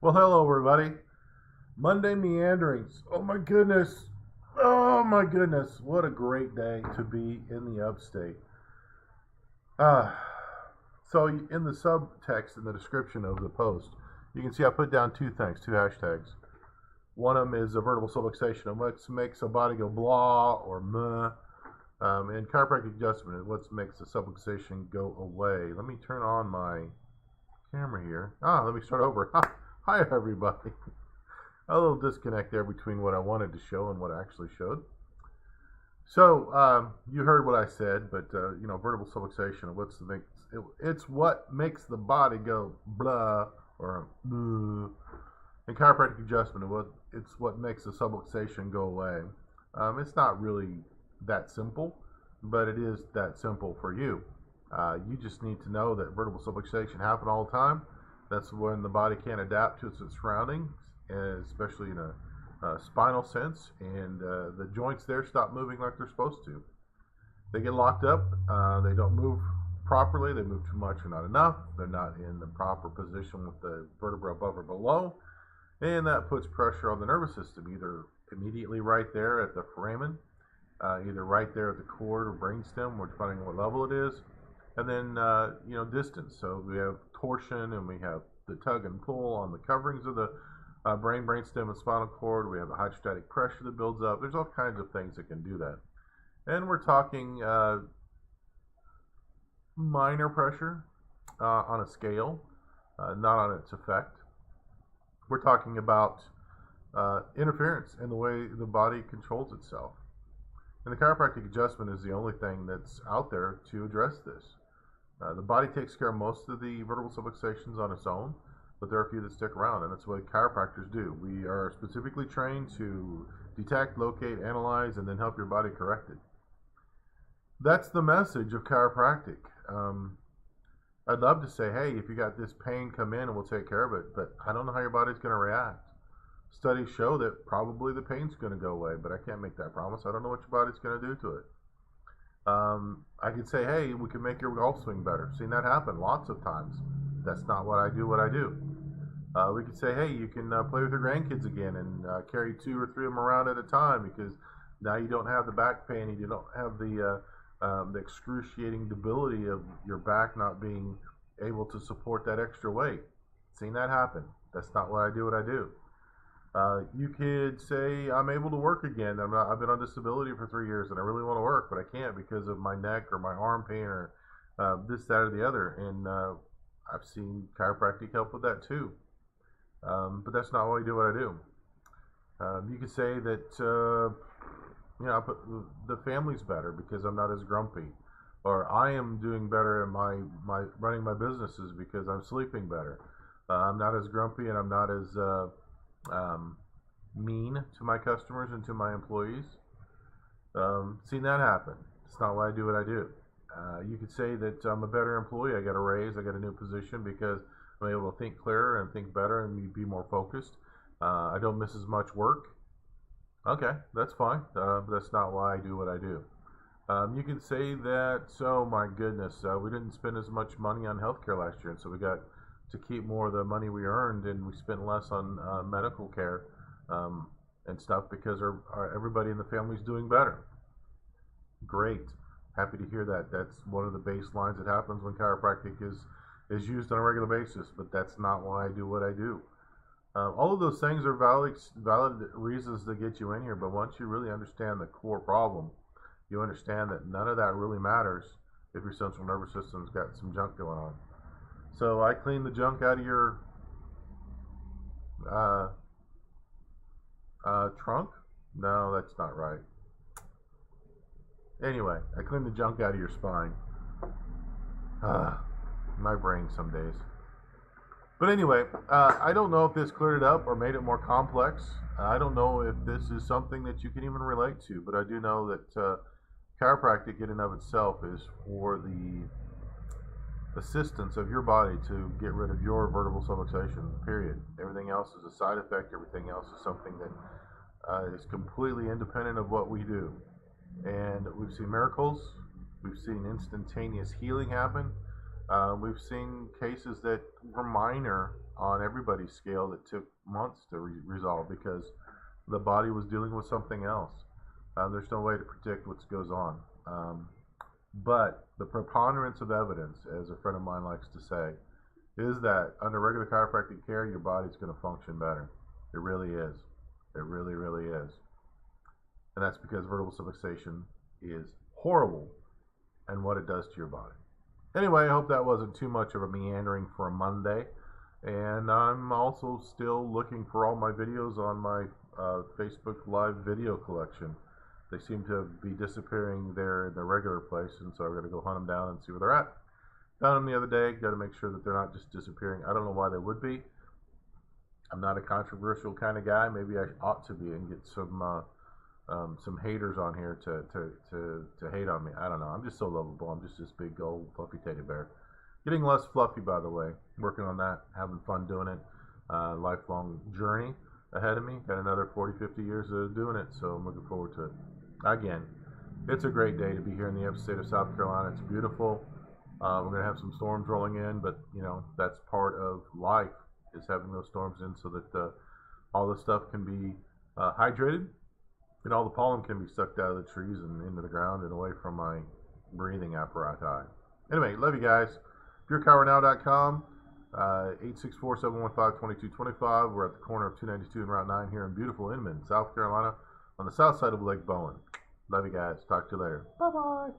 Well, hello, everybody. Monday meanderings. Oh my goodness. Oh my goodness. What a great day to be in the upstate. Uh, so, in the subtext in the description of the post, you can see I put down two things, two hashtags. One of them is a vertebral subluxation, and what makes a body go blah or meh. And chiropractic adjustment is what makes the subluxation go away. Let me turn on my camera here. Let me start over. Hi, everybody. A little disconnect there between what I wanted to show and what I actually showed. So you heard what I said, but vertebral subluxation. It's what makes the body go blah or blah. And chiropractic adjustment. It's what makes the subluxation go away. It's not really that simple, but it is that simple for you. You just need to know that vertebral subluxation happens all the time. That's when the body can't adapt to its surroundings, especially in a spinal sense, and the joints there stop moving like they're supposed to. They get locked up. They don't move properly. They move too much or not enough. They're not in the proper position with the vertebra above or below, and that puts pressure on the nervous system, either immediately right there at the foramen, either right there at the cord or brainstem, or depending on what level it is, and then distance. So we have torsion, and we have the tug and pull on the coverings of the brainstem, and spinal cord. We have the hydrostatic pressure that builds up. There's all kinds of things that can do that, and we're talking minor pressure on a scale, not on its effect. We're talking about interference in the way the body controls itself. And the chiropractic adjustment is the only thing that's out there to address this. The body takes care of most of the vertebral subluxations on its own, but there are a few that stick around, and that's what chiropractors do. We are specifically trained to detect, locate, analyze, and then help your body correct it. That's the message of chiropractic. I'd love to say, hey, if you got this pain, come in and we'll take care of it, but I don't know how your body's going to react. Studies show that probably the pain's going to go away, but I can't make that promise. I don't know what your body's going to do to it. I could say, hey, we can make your golf swing better. Seen that happen lots of times. That's not what I do. We could say, hey, you can play with your grandkids again and carry 2 or 3 of them around at a time, because now you don't have the back pain and you don't have the excruciating debility of your back not being able to support that extra weight. Seen that happen. That's not what I do. You could say, I'm able to work again. I've been on disability for 3 years and I really want to work, but I can't because of my neck or my arm pain or this, that, or the other. And I've seen chiropractic help with that too. But that's not why I do what I do. You could say that the family's better because I'm not as grumpy, or I am doing better in my running my businesses because I'm sleeping better. I'm not as grumpy, and I'm not as mean to my customers and to my employees. Seen that happen. It's not why I do what I do. You could say that I'm a better employee. I got a raise. I got a new position because I'm able to think clearer and think better and be more focused. I don't miss as much work. Okay, that's fine. But that's not why I do what I do. You can say that, oh my goodness, we didn't spend as much money on healthcare last year, and so we got to keep more of the money we earned, and we spent less on medical care and stuff because everybody in the family is doing better. Great. Happy to hear that. That's one of the baselines that happens when chiropractic is used on a regular basis, but that's not why I do what I do. All of those things are valid reasons to get you in here, but once you really understand the core problem, you understand that none of that really matters if your central nervous system's got some junk going on. So I clean the junk out of your trunk? No, that's not right. Anyway, I clean the junk out of your spine. My brain some days. But anyway, I don't know if this cleared it up or made it more complex. I don't know if this is something that you can even relate to, but I do know that chiropractic in and of itself is for the assistance of your body to get rid of your vertebral subluxation, period. Everything else is a side effect. Everything else is something that is completely independent of what we do. And we've seen miracles. We've seen instantaneous healing happen. We've seen cases that were minor on everybody's scale that took months to resolve because the body was dealing with something else. There's no way to predict what goes on. But the preponderance of evidence, as a friend of mine likes to say, is that under regular chiropractic care, your body's going to function better. It really is. It really, really is. And that's because vertebral subluxation is horrible and what it does to your body. Anyway, I hope that wasn't too much of a meandering for a Monday. And I'm also still looking for all my videos on my Facebook Live video collection. They seem to be disappearing there in the regular place, and so I'm going to go hunt them down and see where they're at. Found them the other day. Got to make sure that they're not just disappearing. I don't know why they would be. I'm not a controversial kind of guy. Maybe I ought to be and get some haters on here to hate on me. I don't know. I'm just so lovable. I'm just this big old fluffy teddy bear. Getting less fluffy, by the way. Working on that. Having fun doing it. Lifelong journey ahead of me. Got another 40, 50 years of doing it, so I'm looking forward to it. Again, it's a great day to be here in the upstate of South Carolina. It's beautiful. We're going to have some storms rolling in, but, you know, that's part of life, is having those storms in so that all the stuff can be hydrated and all the pollen can be sucked out of the trees and into the ground and away from my breathing apparatus. Anyway, love you guys. PureCowerNow.com, 864-715-2225. We're at the corner of 292 and Route 9 here in beautiful Inman, South Carolina, on the south side of Lake Bowen. Love you guys. Talk to you later. Bye-bye.